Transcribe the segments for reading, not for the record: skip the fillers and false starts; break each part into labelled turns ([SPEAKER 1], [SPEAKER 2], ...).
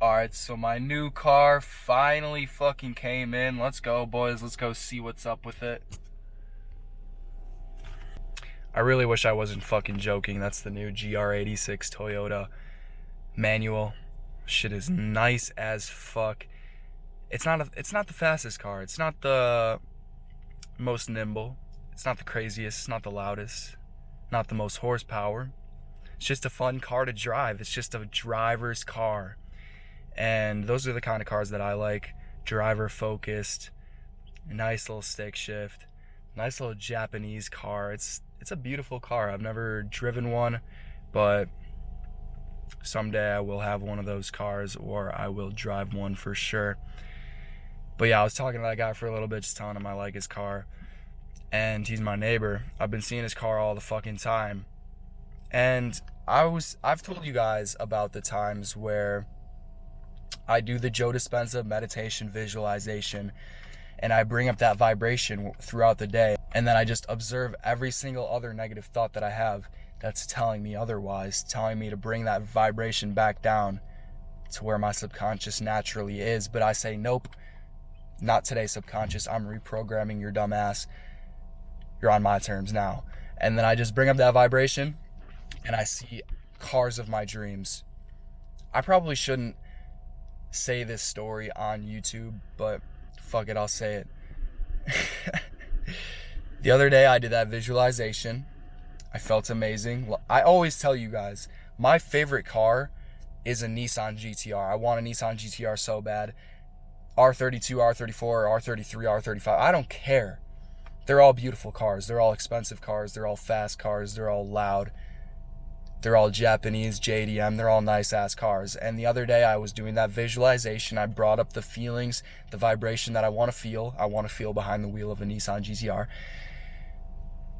[SPEAKER 1] Alright, so my new car finally fucking came in. Let's go, boys. Let's go see what's up with it. I really wish I wasn't fucking joking. That's the new GR86 Toyota manual. Shit is nice as fuck. It's not the fastest car. It's not the most nimble. It's not the craziest. It's not the loudest. Not the most horsepower. It's just a fun car to drive. It's just a driver's car. And those are the kind of cars that I like. Driver focused, nice little stick shift, nice little Japanese car. It's a beautiful car. I've never driven one, but someday I will have one of those cars, or I will drive one for sure. But yeah, I was talking to that guy for a little bit, just telling him I like his car. And he's my neighbor. I've been seeing his car all the fucking time. And I've told you guys about the times where I do the Joe Dispenza meditation visualization, and I bring up that vibration throughout the day, and then I just observe every single other negative thought that I have that's telling me otherwise, telling me to bring that vibration back down to where my subconscious naturally is. But I say, nope, not today, subconscious. I'm reprogramming your dumb ass. You're on my terms now. And then I just bring up that vibration, and I see cars of my dreams. I probably shouldn't say this story on YouTube, but fuck it, I'll say it. The other day I did that visualization. I felt amazing. I always tell you guys, my favorite car is a Nissan GTR. I want a Nissan GTR so bad. R32, R34, R33, R35, I don't care. They're all beautiful cars. They're all expensive cars. They're all fast cars. They're all loud. They're all Japanese, JDM, they're all nice ass cars. And the other day I was doing that visualization. I brought up the feelings, the vibration that I want to feel. I want to feel behind the wheel of a Nissan GTR.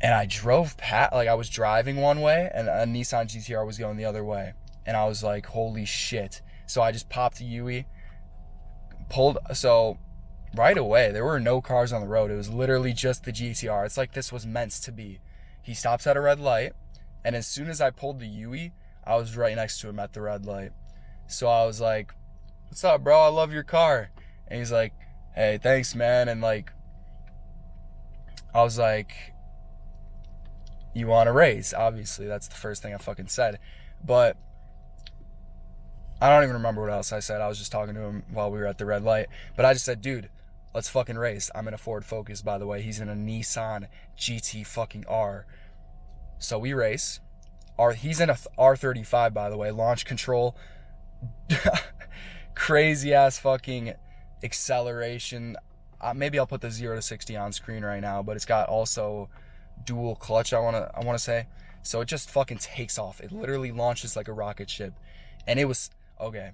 [SPEAKER 1] And I drove past, like I was driving one way and a Nissan GTR was going the other way. And I was like, holy shit. So I just popped a UE, so right away, there were no cars on the road. It was literally just the GTR. It's like this was meant to be. He stops at a red light. And as soon as I pulled the UE, I was right next to him at the red light. So I was like, what's up, bro? I love your car. And he's like, hey, thanks, man. And like, I was like, you want to race? Obviously, that's the first thing I fucking said. But I don't even remember what else I said. I was just talking to him while we were at the red light. But I just said, dude, let's fucking race. I'm in a Ford Focus, by the way. He's in a Nissan GT fucking R. So we race. He's in a R35, by the way. Launch control. Crazy ass fucking acceleration. Maybe I'll put the 0 to 60 on screen right now, but it's got also dual clutch, I wanna say. So it just fucking takes off. It literally launches like a rocket ship. And it was okay.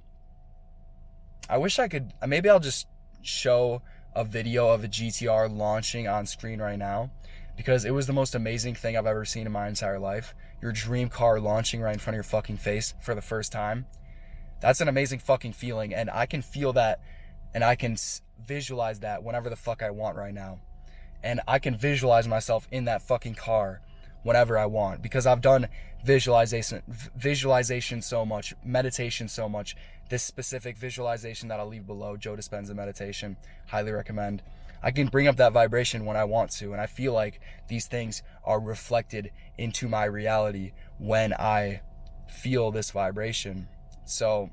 [SPEAKER 1] I wish I could, maybe I'll just show a video of a GTR launching on screen right now, because it was the most amazing thing I've ever seen in my entire life. Your dream car launching right in front of your fucking face for the first time. That's an amazing fucking feeling, and I can feel that, and I can visualize that whenever the fuck I want right now. And I can visualize myself in that fucking car whenever I want, because I've done visualization so much, meditation so much. This specific visualization that I'll leave below, Joe Dispenza meditation, highly recommend. I can bring up that vibration when I want to, and I feel like these things are reflected into my reality when I feel this vibration. So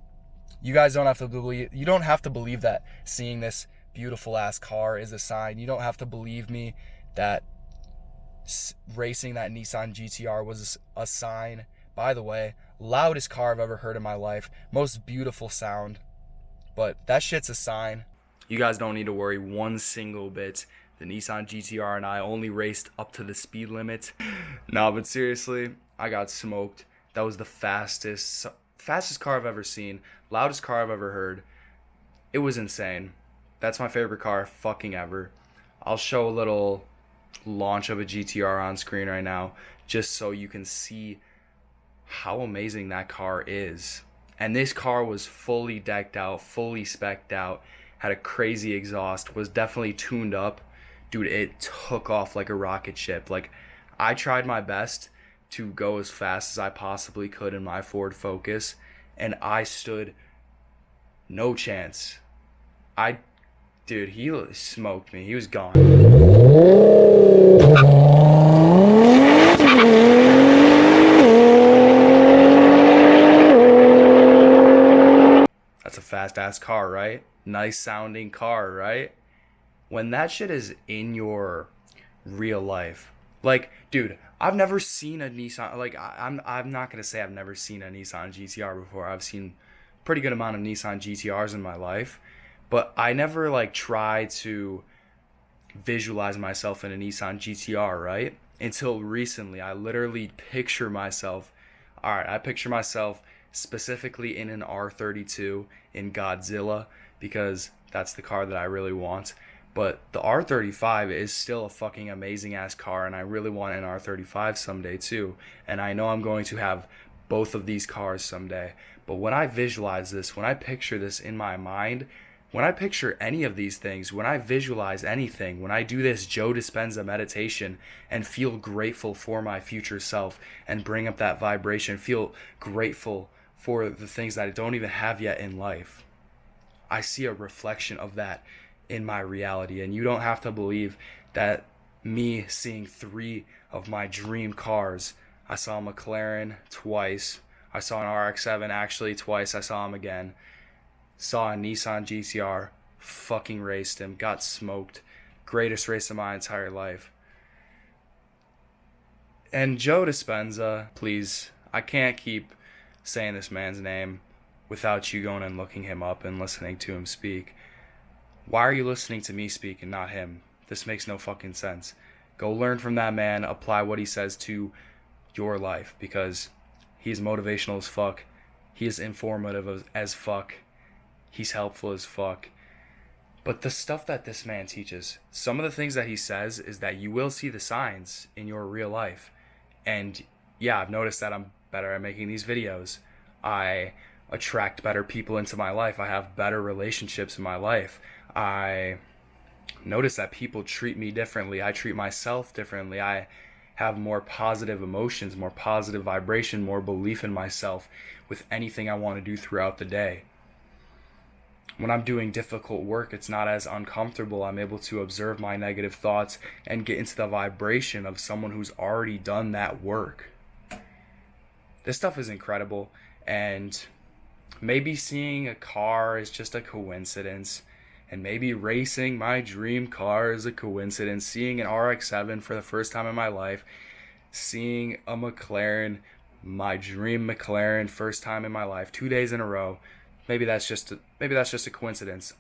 [SPEAKER 1] you guys don't have to believe that seeing this beautiful ass car is a sign. You don't have to believe me that racing that Nissan GTR was a sign. By the way, loudest car I've ever heard in my life, most beautiful sound, but that shit's a sign. You guys don't need to worry one single bit. The Nissan GTR and I only raced up to the speed limit. No, but seriously, I got smoked. That was the fastest car I've ever seen, loudest car I've ever heard. It was insane. That's my favorite car fucking ever. I'll show a little launch of a GTR on screen right now, just so you can see how amazing that car is. And this car was fully decked out, fully specced out, had a crazy exhaust, was definitely tuned up. Dude, it took off like a rocket ship. Like, I tried my best to go as fast as I possibly could in my Ford Focus, and I stood No chance. Dude, he smoked me. He was gone. That's a fast ass car, right? Nice sounding car, right? When that shit is in your real life, like, dude, I've never seen a Nissan. Like, I'm not gonna say I've never seen a Nissan GTR before. I've seen a pretty good amount of Nissan GTRs in my life, but I never like try to visualize myself in a Nissan GTR, right? Until recently, I literally picture myself. All right, I picture myself specifically in an R32 in Godzilla because that's the car that I really want. But the R35 is still a fucking amazing ass car, and I really want an R35 someday too. And I know I'm going to have both of these cars someday. But when I visualize this, when I picture this in my mind, when I picture any of these things, when I visualize anything, when I do this Joe Dispenza meditation and feel grateful for my future self and bring up that vibration, feel grateful for the things that I don't even have yet in life, I see a reflection of that in my reality. And you don't have to believe that me seeing 3 of my dream cars. I saw a McLaren twice. I saw an RX-7 actually twice. I saw him again. Saw a Nissan GTR, fucking raced him, got smoked. Greatest race of my entire life. And Joe Dispenza, please, I can't keep saying this man's name without you going and looking him up and listening to him speak. Why are you listening to me speak and not him? This makes no fucking sense. Go learn from that man, apply what he says to your life, because he's motivational as fuck. He is informative as fuck. He's helpful as fuck. But the stuff that this man teaches, some of the things that he says is that you will see the signs in your real life. And yeah, I've noticed that I'm better at making these videos. I attract better people into my life. I have better relationships in my life. I notice that people treat me differently. I treat myself differently. I have more positive emotions, more positive vibration, more belief in myself with anything I want to do throughout the day. When I'm doing difficult work, it's not as uncomfortable. I'm able to observe my negative thoughts and get into the vibration of someone who's already done that work. This stuff is incredible, and maybe seeing a car is just a coincidence, and maybe racing my dream car is a coincidence. Seeing an RX-7 for the first time in my life, seeing a McLaren, my dream McLaren, first time in my life, 2 days in a row. Maybe that's just a coincidence.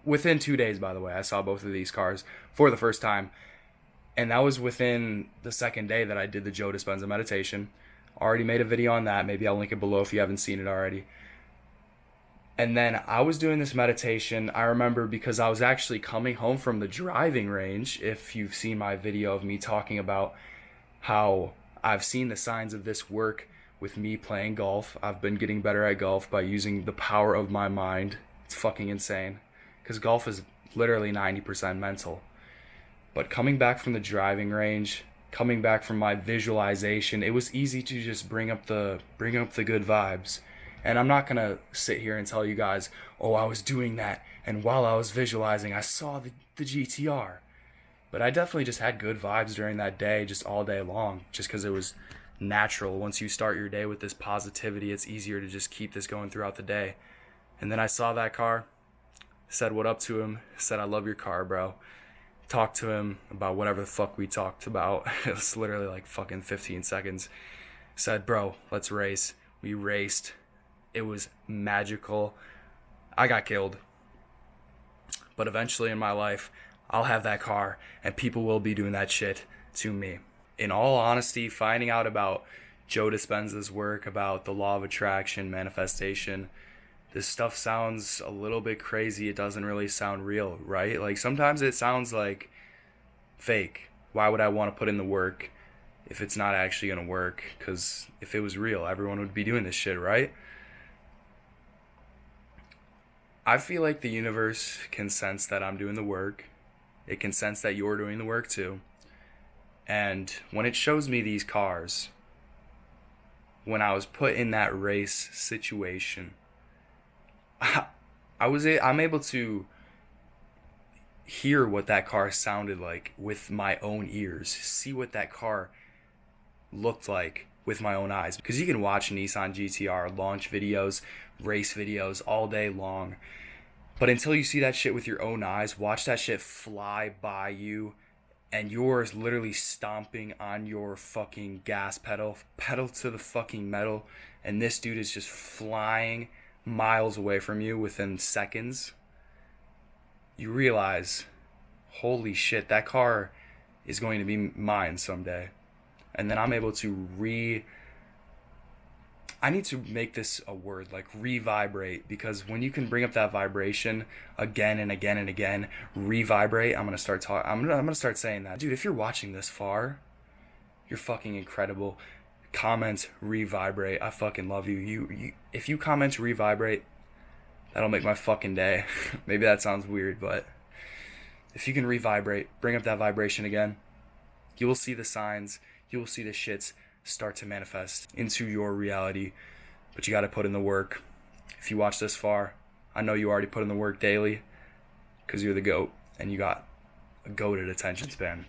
[SPEAKER 1] Within 2 days, by the way, I saw both of these cars for the first time, and that was within the second day that I did the Joe Dispenza meditation. Already made a video on that. Maybe I'll link it below if you haven't seen it already. And then I was doing this meditation, I remember, because I was actually coming home from the driving range. If you've seen my video of me talking about how I've seen the signs of this work with me playing golf. I've been getting better at golf by using the power of my mind. It's fucking insane, because golf is literally 90% mental. But coming back from the driving range, coming back from my visualization, it was easy to just bring up the good vibes. And I'm not gonna sit here and tell you guys, oh, I was doing that, and while I was visualizing, I saw the GTR. But I definitely just had good vibes during that day, just all day long, just because it was natural. Once you start your day with this positivity, it's easier to just keep this going throughout the day. And then I saw that car, said what up to him, said I love your car, bro. Talked to him about whatever the fuck we talked about. It was literally like fucking 15 seconds. Said, bro, let's race. We raced. It was magical. I got killed. But eventually in my life, I'll have that car, and people will be doing that shit to me. In all honesty, finding out about Joe Dispenza's work, about the law of attraction, manifestation, this stuff sounds a little bit crazy. It doesn't really sound real, right? Like, sometimes it sounds like fake. Why would I want to put in the work if it's not actually going to work? Because if it was real, everyone would be doing this shit, right? I feel like the universe can sense that I'm doing the work. It can sense that you're doing the work too. And when it shows me these cars, when I was put in that race situation, I'm able to hear what that car sounded like with my own ears, see what that car looked like with my own eyes. Because you can watch Nissan GTR launch videos, race videos all day long, but until you see that shit with your own eyes, watch that shit fly by you, and you're literally stomping on your fucking gas pedal to the fucking metal, and this dude is just flying miles away from you within seconds, you realize, holy shit, that car is going to be mine someday. And then I'm able to I need to make this a word, like re-vibrate, because when you can bring up that vibration again and again and again, re-vibrate. I'm gonna start saying that, dude. If you're watching this far, you're fucking incredible. Comment re-vibrate. I fucking love you. If you comment re-vibrate, that'll make my fucking day. Maybe that sounds weird, but if you can re-vibrate, bring up that vibration again, you will see the signs. You will see the shits start to manifest into your reality, but you got to put in the work. If you watch this far, I know you already put in the work daily, because you're the GOAT and you got a goated attention span.